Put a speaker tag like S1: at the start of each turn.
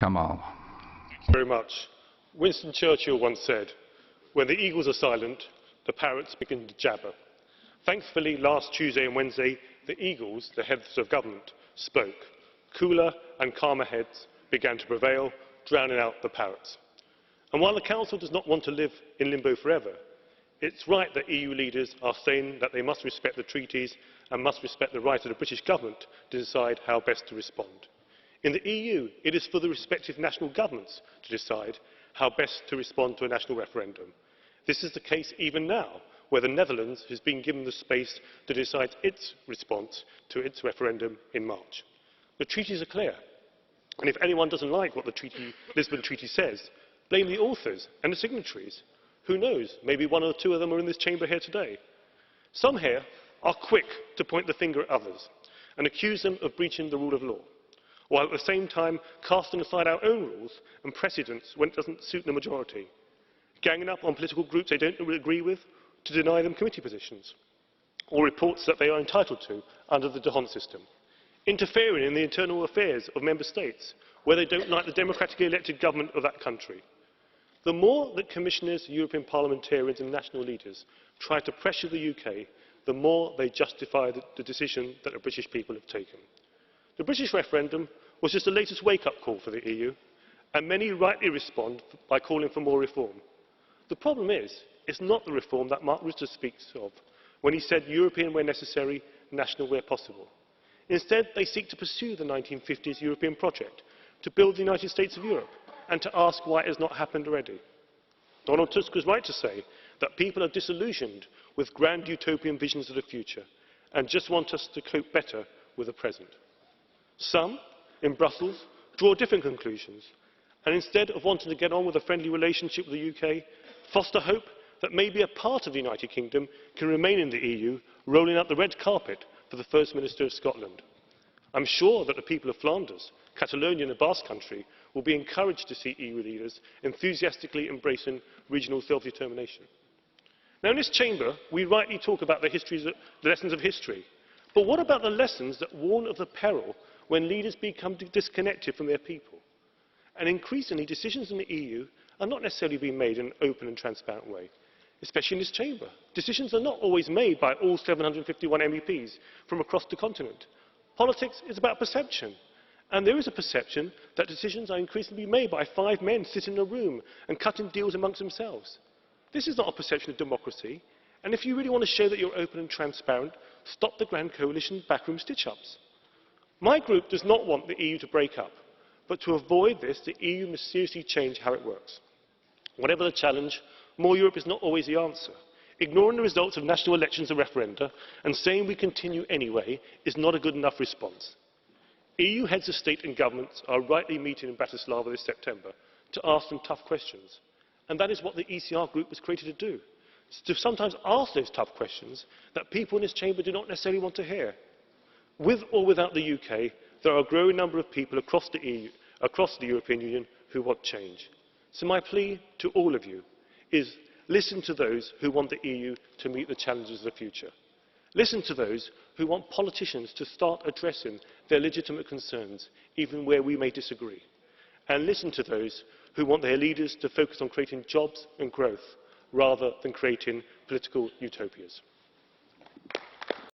S1: Kamall.
S2: Thank you very much. Winston Churchill once said, "When the eagles are silent, the parrots begin to jabber." Thankfully, last Tuesday and Wednesday, the eagles, the heads of government, spoke. Cooler and calmer heads began to prevail, drowning out the parrots. And while the Council does not want to live in limbo forever, it's right that EU leaders are saying that they must respect the treaties and must respect the right of the British government to decide how best to respond. In the EU, it is for the respective national governments to decide how best to respond to a national referendum. This is the case even now, where the Netherlands has been given the space to decide its response to its referendum in March. The treaties are clear, and if anyone doesn't like what the Lisbon Treaty says, blame the authors and the signatories. Who knows, maybe one or two of them are in this chamber here today. Some here are quick to point the finger at others and accuse them of breaching the rule of law, while at the same time casting aside our own rules and precedents when it doesn't suit the majority, ganging up on political groups they don't agree with to deny them committee positions, or reports that they are entitled to under the D'Hondt system, interfering in the internal affairs of member states where they don't like the democratically elected government of that country. The more that commissioners, European parliamentarians and national leaders try to pressure the UK, the more they justify the decision that the British people have taken. The British referendum was just the latest wake-up call for the EU, and many rightly respond by calling for more reform. The problem is, it's not the reform that Mark Rutte speaks of when he said European where necessary, national where possible. Instead, they seek to pursue the 1950s European project, to build the United States of Europe, and to ask why it has not happened already. Donald Tusk was right to say that people are disillusioned with grand utopian visions of the future and just want us to cope better with the present. Some, in Brussels, draw different conclusions, and instead of wanting to get on with a friendly relationship with the UK, foster hope that maybe a part of the United Kingdom can remain in the EU, rolling out the red carpet for the First Minister of Scotland. I'm sure that the people of Flanders, Catalonia and the Basque Country will be encouraged to see EU leaders enthusiastically embracing regional self-determination. Now, in this chamber, we rightly talk about the lessons of history. But what about the lessons that warn of the peril when leaders become disconnected from their people? And increasingly, decisions in the EU are not necessarily being made in an open and transparent way, especially in this chamber. Decisions are not always made by all 751 MEPs from across the continent. Politics is about perception. And there is a perception that decisions are increasingly made by 5 men sitting in a room and cutting deals amongst themselves. This is not a perception of democracy, and if you really want to show that you're open and transparent, stop the Grand Coalition's backroom stitch-ups. My group does not want the EU to break up, but to avoid this, the EU must seriously change how it works. Whatever the challenge, more Europe is not always the answer. Ignoring the results of national elections and referenda and saying we continue anyway is not a good enough response. EU heads of state and governments are rightly meeting in Bratislava this September to ask them tough questions. And that is what the ECR Group was created to do, to sometimes ask those tough questions that people in this chamber do not necessarily want to hear. With or without the UK, there are a growing number of people across the EU, across the European Union, who want change. So my plea to all of you is listen to those who want the EU to meet the challenges of the future. Listen to those who want politicians to start addressing their legitimate concerns, even where we may disagree. And listen to those who want their leaders to focus on creating jobs and growth, rather than creating political utopias.